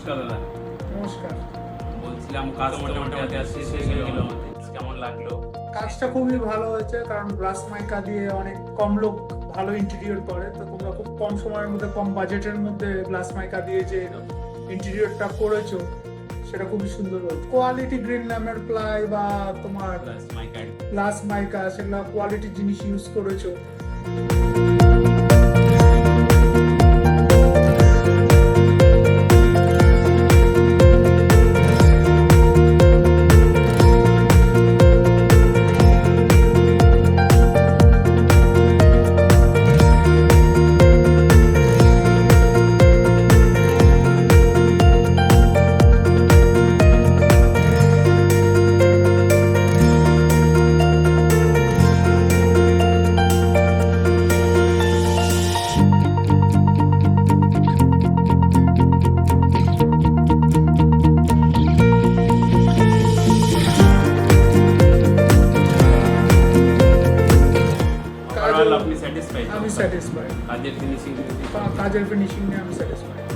নমস্কার দাদা। নমস্কার। বলছিলাম কাজ তো মোটামুটি শেষ হয়ে গেল আমাদের, কেমন লাগলো? কাজটা খুবই ভালো হয়েছে, কারণ গ্লাস মাইকা দিয়ে অনেক কম লোক ভালো ইন্টেরিয়র করে, তো তোমরা খুব কম সময়ের মধ্যে কম বাজেটের মধ্যে গ্লাস মাইকা দিয়ে যে ইন্টেরিয়রটা করেছো সেটা খুবই সুন্দর হয়েছে। কোয়ালিটি গ্রিন ল্যামের প্লাই বা তোমার গ্লাস মাইকা সেগুলো কোয়ালিটি জিনিস ইউজ করেছো। আপনি স্যাটিসফাইড? আমি স্যাটিসফাইড, কাজের ফিনিশিং কাজের ফিনিশিং নিয়ে আমি স্যাটিসফাইড।